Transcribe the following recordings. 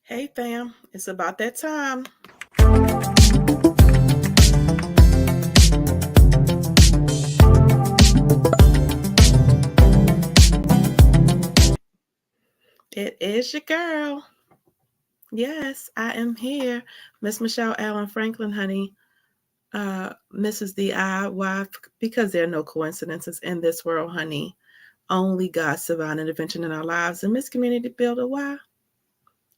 Hey fam, it's about that time. It is your girl. Yes, I am here. Miss Michelle Allen Franklin, honey. Mrs. D.I. Why? Because there are no coincidences in this world, honey. Only God's divine intervention in our lives. And Miss Community Builder, why?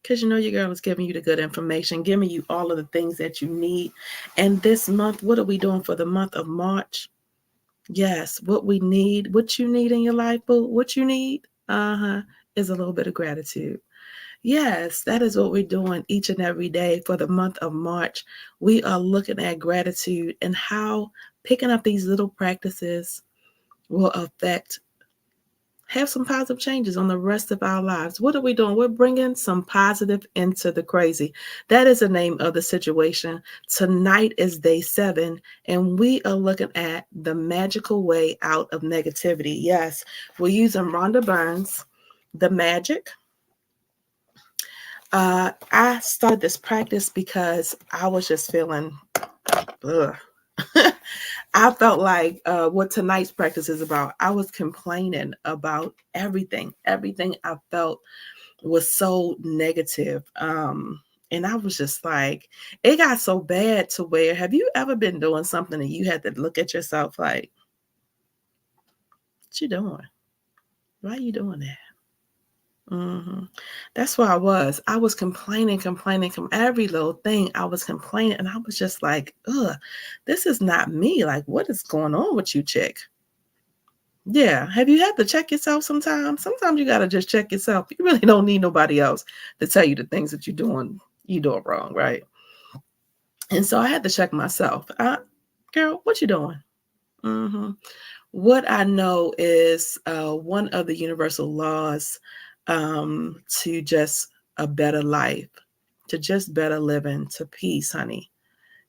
Because you know your girl is giving you the good information, giving you all of the things that you need. And this month, what are we doing for the month of March? Yes, what we need, what you need in your life, boo, what you need, is a little bit of gratitude. Yes, that is what we're doing each and every day for the month of March. We are looking at gratitude and how picking up these little practices will have some positive changes on the rest of our lives. What are we doing? We're bringing some positive into the crazy. That is the name of the situation. Tonight is day 7, and we are looking at the magical way out of negativity. Yes, we're using Rhonda Burns, The Magic. I started this practice because I was just feeling, ugh. I felt like what tonight's practice is about. I was complaining about everything. Everything I felt was so negative. And I was just like, it got so bad to where, have you ever been doing something and you had to look at yourself like, what you doing? Why are you doing that? That's where I was. I was complaining, every little thing. I was complaining, and I was just like, ugh, this is not me. Like, what is going on with you, chick? Yeah. Have you had to check yourself sometimes? Sometimes you got to just check yourself. You really don't need nobody else to tell you the things that you doing wrong, right? And so I had to check myself. Girl, what you doing? hmm What I know is one of the universal laws to just a better life, to just better living, to peace, honey,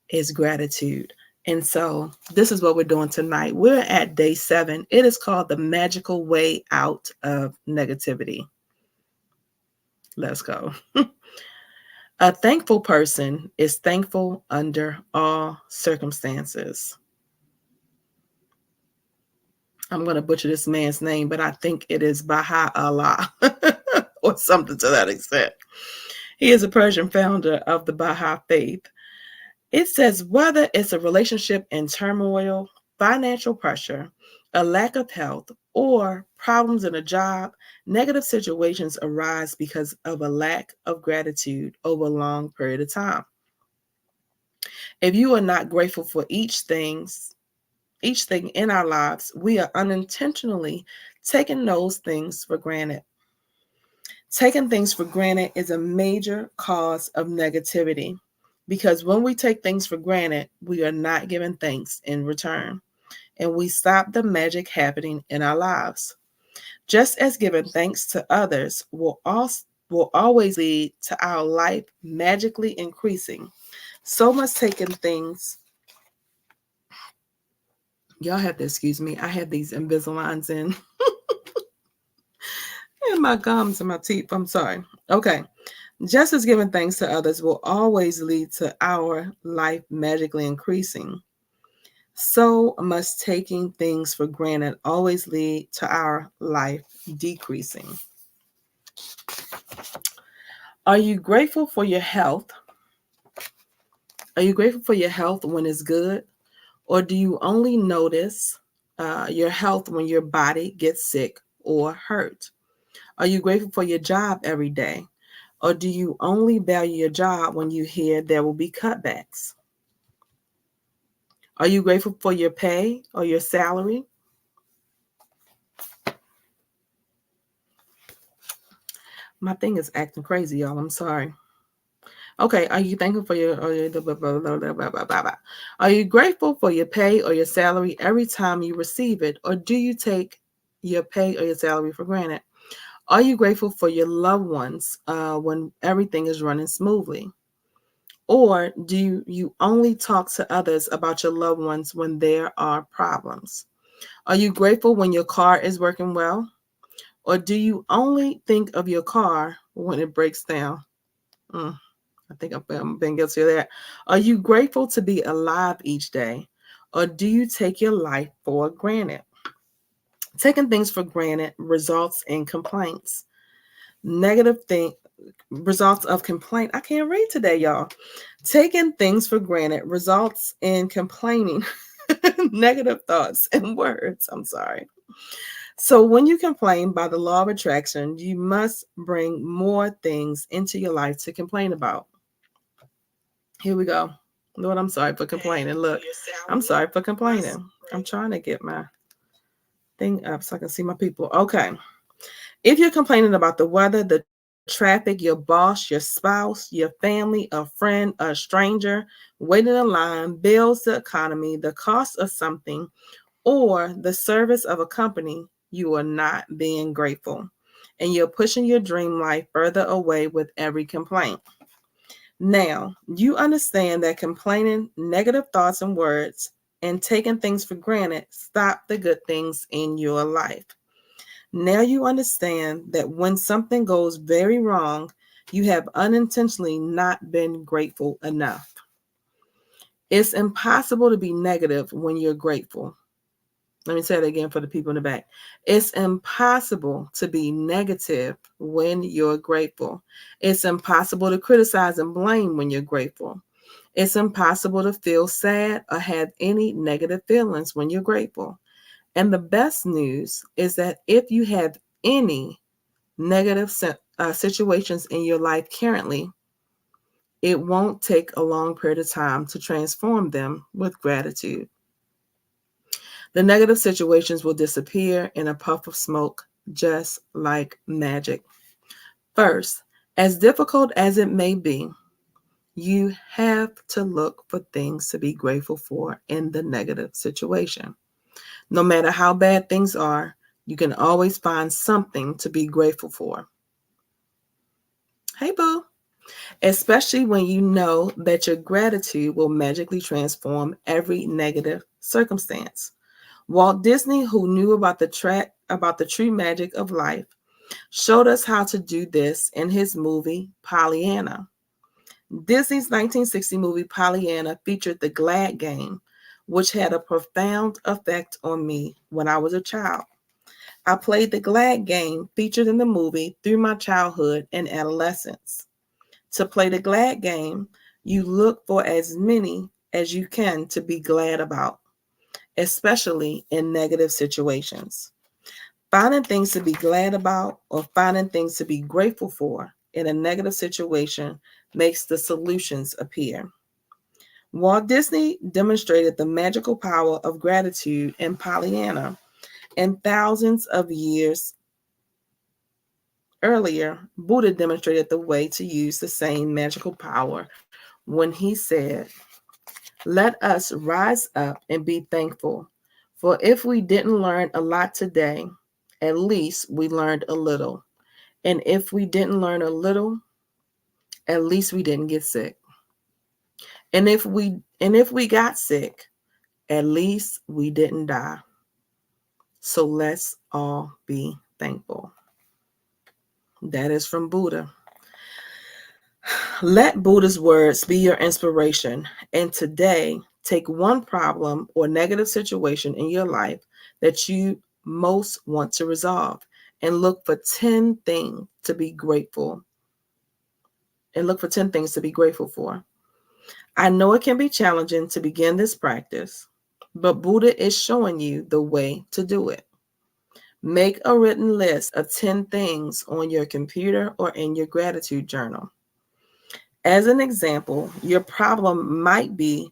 is gratitude. And so this is what we're doing tonight. We're at day 7. It is called the magical way out of negativity. Let's go. A thankful person is thankful under all circumstances. I'm going to butcher this man's name, but I think it is Baha'u'llah or something to that extent. He is a Persian founder of the Baha'i faith. It says whether it's a relationship in turmoil, financial pressure, a lack of health, or problems in a job, negative situations arise because of a lack of gratitude over a long period of time. If you are not grateful for each thing in our lives, we are unintentionally taking those things for granted. Taking things for granted is a major cause of negativity because when we take things for granted, we are not giving thanks in return, and we stop the magic happening in our lives. Just as giving thanks to others will always lead to our life magically increasing, so must taking things. Y'all have to excuse me. I have these Invisaligns in my gums and my teeth. I'm sorry. Okay. Just as giving thanks to others will always lead to our life magically increasing, so must taking things for granted always lead to our life decreasing. Are you grateful for your health? Are you grateful for your health when it's good? Or do you only notice your health when your body gets sick or hurt? Are you grateful for your job every day? Or do you only value your job when you hear there will be cutbacks? Are you grateful for your pay or your salary? My thing is acting crazy, y'all. I'm sorry. Okay, are you thankful for Are you grateful for your pay or your salary every time you receive it, or do you take your pay or your salary for granted? Are you grateful for your loved ones when everything is running smoothly? Or do you only talk to others about your loved ones when there are problems? Are you grateful when your car is working well? Or do you only think of your car when it breaks down? Mm, I think I've been guilty of that. Are you grateful to be alive each day, or do you take your life for granted? Taking things for granted results in complaints. Negative thing results of complaint. I can't read today, y'all. Taking things for granted results in complaining, negative thoughts and words. I'm sorry. So when you complain by the law of attraction, you must bring more things into your life to complain about. Here we go. Lord, I'm sorry for complaining. Look, I'm sorry for complaining. I'm trying to get my thing up so I can see my people. Okay. If you're complaining about the weather, the traffic, your boss, your spouse, your family, a friend, a stranger, waiting in line, bills, the economy, the cost of something, or the service of a company, you are not being grateful. And you're pushing your dream life further away with every complaint. Now, you understand that complaining, negative thoughts and words, and taking things for granted stop the good things in your life. Now you understand that when something goes very wrong, you have unintentionally not been grateful enough. It's impossible to be negative when you're grateful. Let me say that again for the people in the back. It's impossible to be negative when you're grateful. It's impossible to criticize and blame when you're grateful. It's impossible to feel sad or have any negative feelings when you're grateful. And the best news is that if you have any negative situations in your life currently, it won't take a long period of time to transform them with gratitude. The negative situations will disappear in a puff of smoke, just like magic. First, as difficult as it may be, you have to look for things to be grateful for in the negative situation. No matter how bad things are, you can always find something to be grateful for. Hey, boo. Especially when you know that your gratitude will magically transform every negative circumstance. Walt Disney, who knew about the true magic of life, showed us how to do this in his movie Pollyanna. Disney's 1960 movie Pollyanna featured the Glad Game, which had a profound effect on me when I was a child. I played the Glad Game featured in the movie through my childhood and adolescence. To play the Glad Game, you look for as many as you can to be glad about, especially in negative situations. Finding things to be glad about or finding things to be grateful for in a negative situation makes the solutions appear. Walt Disney demonstrated the magical power of gratitude in Pollyanna, and thousands of years earlier, Buddha demonstrated the way to use the same magical power when he said, "Let us rise up and be thankful, for if we didn't learn a lot today, at least we learned a little. And if we didn't learn a little, at least we didn't get sick. And if we got sick, at least we didn't die. So let's all be thankful." That is from Buddha. Let Buddha's words be your inspiration. And today, take one problem or negative situation in your life that you most want to resolve and look for 10 things to be grateful and look for 10 things to be grateful for. I know it can be challenging to begin this practice, but Buddha is showing you the way to do it. Make a written list of 10 things on your computer or in your gratitude journal. As an example, your problem might be,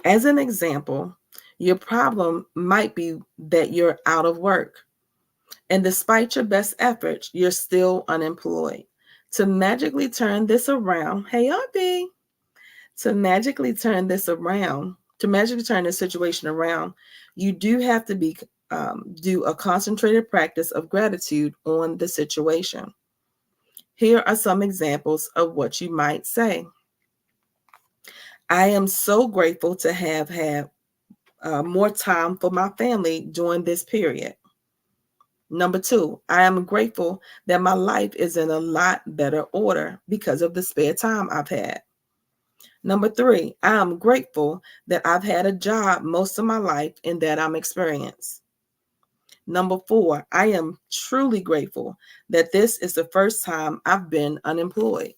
as an example, your problem might be that you're out of work. And despite your best efforts, you're still unemployed. To magically turn this around, hey, RB, to magically turn this around, to magically turn this situation around, you do have to do a concentrated practice of gratitude on the situation. Here are some examples of what you might say. I am so grateful to have had more time for my family during this period. Number two, I am grateful that my life is in a lot better order because of the spare time I've had. Number three, I am grateful that I've had a job most of my life and that I'm experienced. Number four, I am truly grateful that this is the first time I've been unemployed.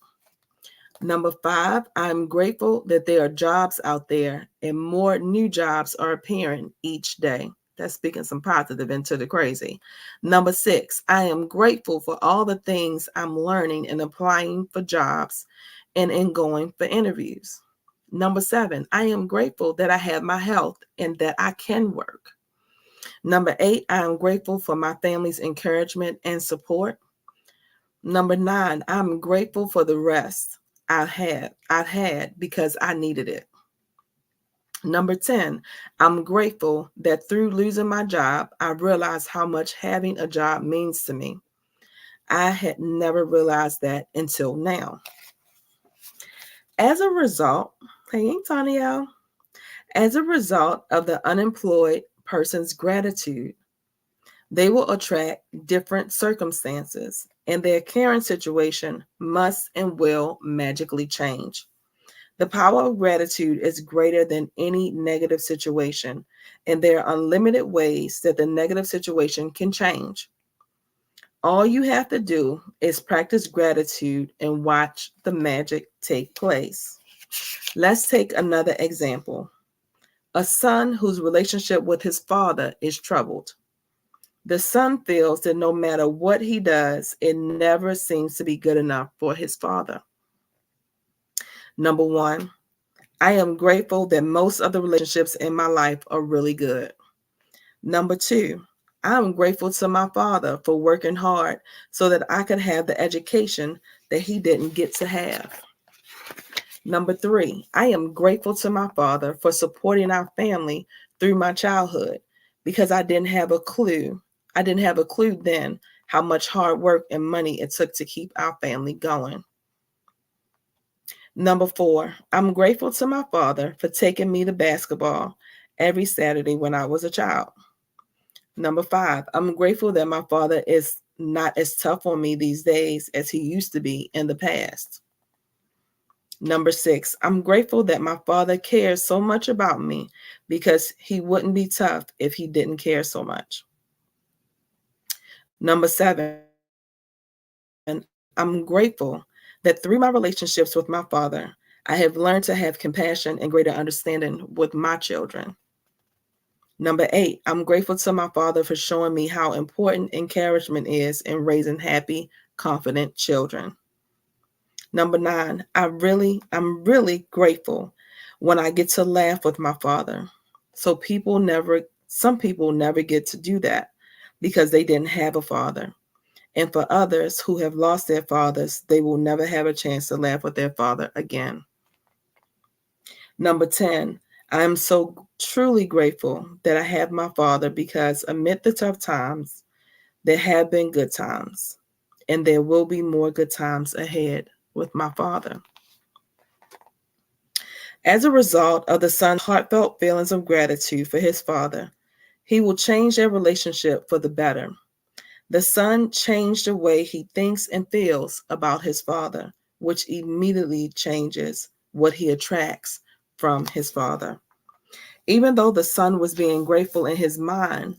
Number five, I'm grateful that there are jobs out there and more new jobs are appearing each day. That's speaking some positive into the crazy. Number six, I am grateful for all the things I'm learning and applying for jobs and in going for interviews. Number seven, I am grateful that I have my health and that I can work. Number eight, I am grateful for my family's encouragement and support. Number nine, I'm grateful for the rest I've had because I needed it. Number 10, I'm grateful that through losing my job, I realized how much having a job means to me. I had never realized that until now. As a result, hey, Antonio, as a result of the unemployed person's gratitude, they will attract different circumstances, and their current situation must and will magically change. The power of gratitude is greater than any negative situation, and there are unlimited ways that the negative situation can change. All you have to do is practice gratitude and watch the magic take place. Let's take another example. A son whose relationship with his father is troubled. The son feels that no matter what he does, it never seems to be good enough for his father. Number one, I am grateful that most of the relationships in my life are really good. Number two, I'm grateful to my father for working hard so that I could have the education that he didn't get to have. Number three, I am grateful to my father for supporting our family through my childhood because I didn't have a clue. I didn't have a clue then how much hard work and money it took to keep our family going. Number four, I'm grateful to my father for taking me to basketball every Saturday when I was a child. Number five, I'm grateful that my father is not as tough on me these days as he used to be in the past. Number six, I'm grateful that my father cares so much about me because he wouldn't be tough if he didn't care so much. Number seven, I'm grateful that through my relationships with my father, I have learned to have compassion and greater understanding with my children. Number eight, I'm grateful to my father for showing me how important encouragement is in raising happy, confident children. Number nine, I'm really grateful when I get to laugh with my father. Some people never get to do that because they didn't have a father. And for others who have lost their fathers, they will never have a chance to laugh with their father again. Number 10, I am so truly grateful that I have my father because amid the tough times, there have been good times, and there will be more good times ahead with my father. As a result of the son's heartfelt feelings of gratitude for his father, he will change their relationship for the better. The son changed the way he thinks and feels about his father, which immediately changes what he attracts from his father. Even though the son was being grateful in his mind,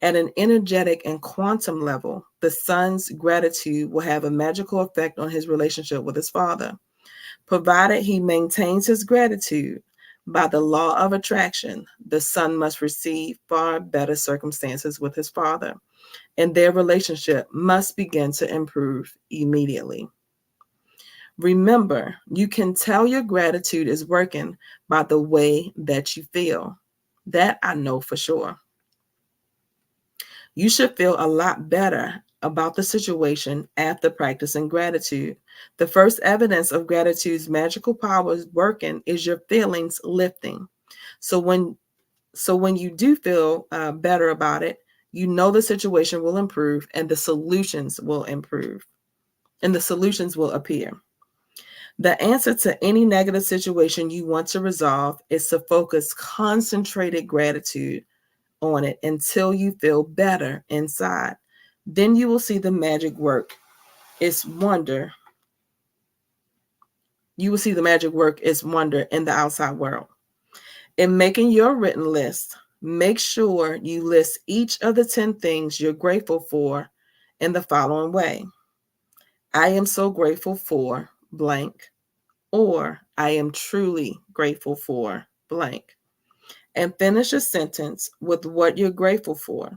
at an energetic and quantum level, the son's gratitude will have a magical effect on his relationship with his father. Provided he maintains his gratitude, by the law of attraction, the son must receive far better circumstances with his father, and their relationship must begin to improve immediately. Remember, you can tell your gratitude is working by the way that you feel. That I know for sure. You should feel a lot better about the situation after practicing gratitude. The first evidence of gratitude's magical powers working is your feelings lifting. So when you do feel better about it, you know the situation will improve and the solutions will improve and the solutions will appear. The answer to any negative situation you want to resolve is to focus concentrated gratitude on it until you feel better inside. Then you will see the magic work. Its wonder. You will see the magic work its wonder in the outside world. In making your written list, make sure you list each of the 10 things you're grateful for in the following way. I am so grateful for blank, or I am truly grateful for blank. And finish a sentence with what you're grateful for.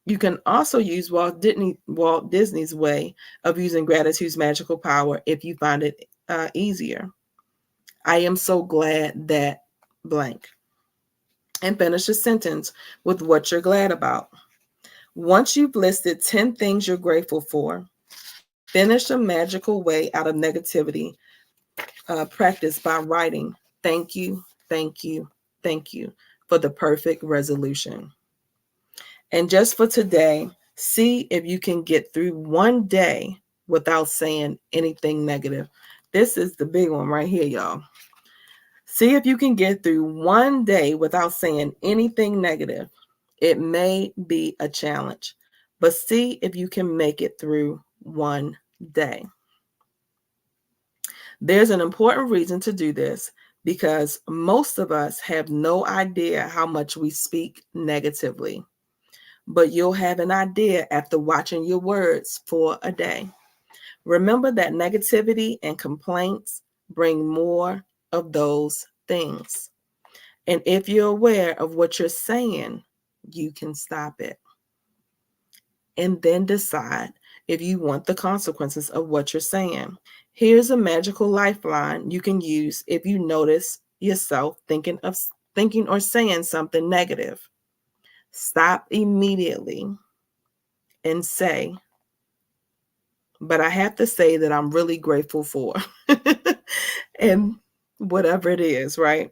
You can also use Walt Disney's way of using gratitude's magical power if you find it easier. I am so glad that blank. And finish a sentence with what you're glad about. Once you've listed 10 things you're grateful for, finish a magical way out of negativity practice by writing thank you, thank you, thank you for the perfect resolution. And just for today, see if you can get through one day without saying anything negative. This is the big one right here, y'all. See if you can get through one day without saying anything negative. It may be a challenge, but see if you can make it through one day. There's an important reason to do this because most of us have no idea how much we speak negatively, but you'll have an idea after watching your words for a day. Remember that negativity and complaints bring more of those things. And if you're aware of what you're saying, you can stop it. And then decide if you want the consequences of what you're saying. Here's a magical lifeline you can use if you notice yourself thinking or saying something negative. Stop immediately and say, but I have to say that I'm really grateful for. And whatever it is, right?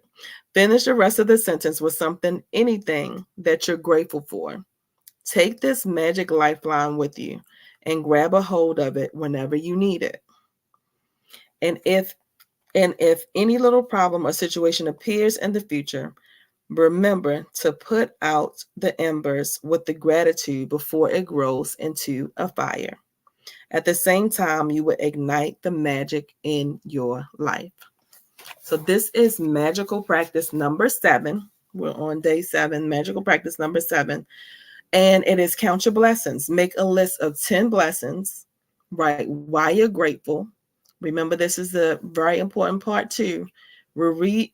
Finish the rest of the sentence with anything that you're grateful for. Take this magic lifeline with you and grab a hold of it whenever you need it. And if any little problem or situation appears in the future, remember to put out the embers with the gratitude before it grows into a fire. At the same time, you will ignite the magic in your life. So this is magical practice number 7. We're on day 7, magical practice number 7. And it is count your blessings. Make a list of 10 blessings. Write why you're grateful. Remember, this is a very important part too. Reread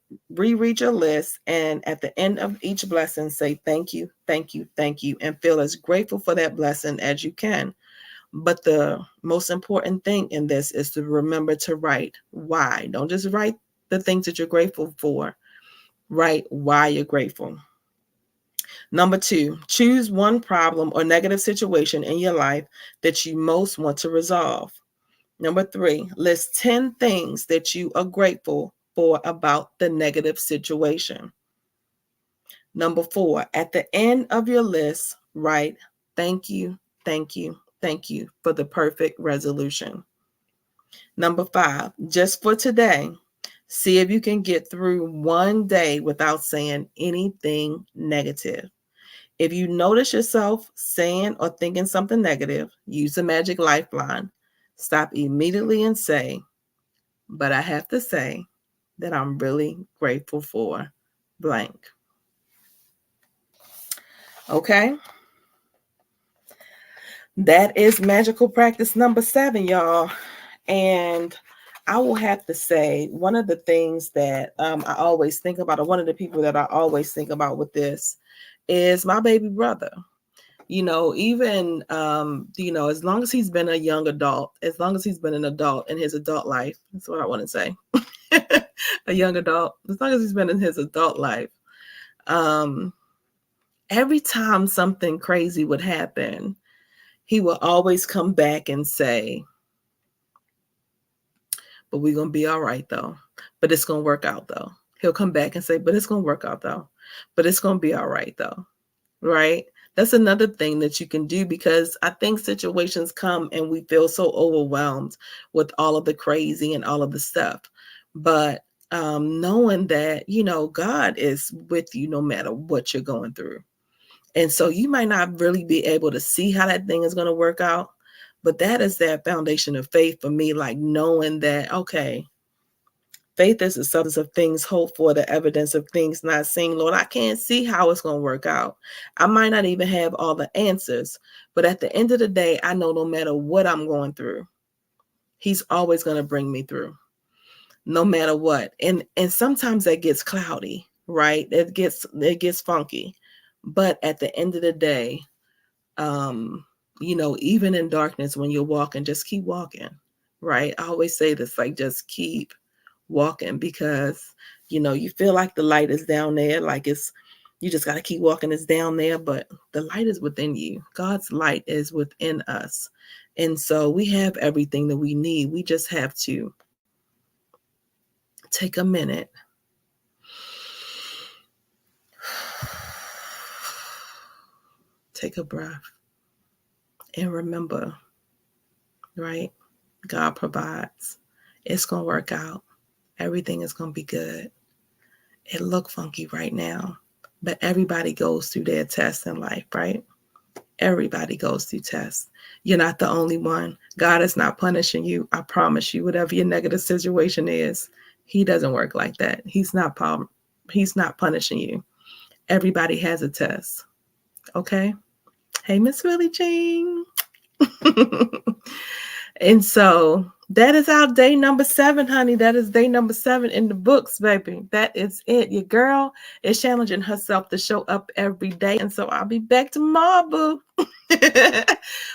your list, and at the end of each blessing, say thank you, thank you, thank you, and feel as grateful for that blessing as you can. But the most important thing in this is to remember to write why. Don't just write the things that you're grateful for. Write why you're grateful. Number 2, choose one problem or negative situation in your life that you most want to resolve. Number 3, list 10 things that you are grateful for about the negative situation. Number 4, at the end of your list, write thank you, thank you, thank you for the perfect resolution. Number 5, just for today, see if you can get through one day without saying anything negative. If you notice yourself saying or thinking something negative, use the magic lifeline. Stop immediately and say, but I have to say that I'm really grateful for blank. Okay? That is magical practice number 7, y'all. And I will have to say, one of the things that I always think about, or one of the people that I always think about with this is my baby brother. Even, as long as he's been a young adult, as long as he's been an adult in his adult life, that's what I want to say. A young adult, as long as he's been in his adult life, every time something crazy would happen, he will always come back and say, but we're going to be all right, though. But it's going to work out, though. He'll come back and say, but it's going to work out, though. But it's going to be all right, though. Right? That's another thing that you can do, because I think situations come and we feel so overwhelmed with all of the crazy and all of the stuff. But knowing that, God is with you no matter what you're going through. And so you might not really be able to see how that thing is going to work out, but that is that foundation of faith for me, like knowing that, okay, faith is the substance of things hoped for, the evidence of things not seen. Lord, I can't see how it's going to work out. I might not even have all the answers, but at the end of the day, I know no matter what I'm going through, he's always going to bring me through, no matter what. And sometimes that gets cloudy, right? It gets funky. But at the end of the day, even in darkness, when you're walking, just keep walking, right? I always say this, like, just keep walking, because, you feel like the light is down there, like you just got to keep walking, it's down there, but the light is within you. God's light is within us. And so we have everything that we need. We just have to take a minute, take a breath, and remember, right? God provides. It's going to work out. Everything is going to be good. It look funky right now, but everybody goes through their tests in life, right? Everybody goes through tests. You're not the only one. God is not punishing you. I promise you, whatever your negative situation is, he doesn't work like that. He's not punishing you. Everybody has a test. Okay? Hey, Miss Willie Jean. And so that is our day number 7, honey. That is day number 7 in the books, baby. That is it. Your girl is challenging herself to show up every day. And so I'll be back tomorrow, boo.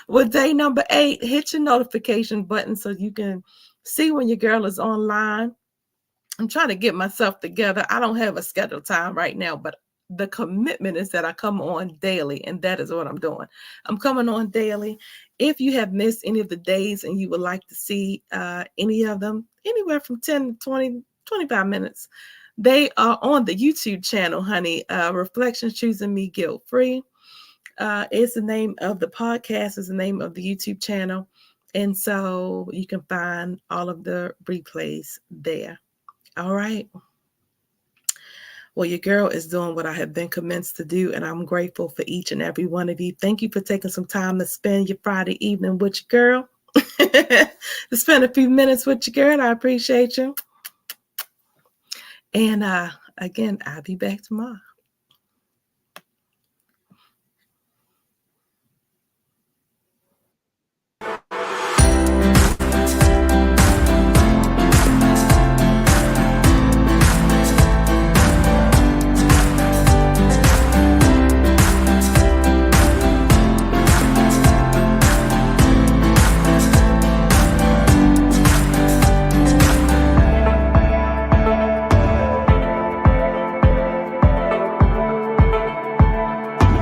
With day number 8. Hit your notification button so you can see when your girl is online. I'm trying to get myself together. I don't have a scheduled time right now, but the commitment is that I come on daily, and that is what I'm doing. I'm coming on daily. If you have missed any of the days and you would like to see any of them, anywhere from 10 to 20, 25 minutes, they are on the YouTube channel, honey. Reflections Choosing Me Guilt Free is the name of the podcast, is the name of the YouTube channel. And so you can find all of the replays there. All right. Well, your girl is doing what I have been commenced to do, and I'm grateful for each and every one of you. Thank you for taking some time to spend your Friday evening with your girl. To spend a few minutes with your girl. I appreciate you. And again, I'll be back tomorrow.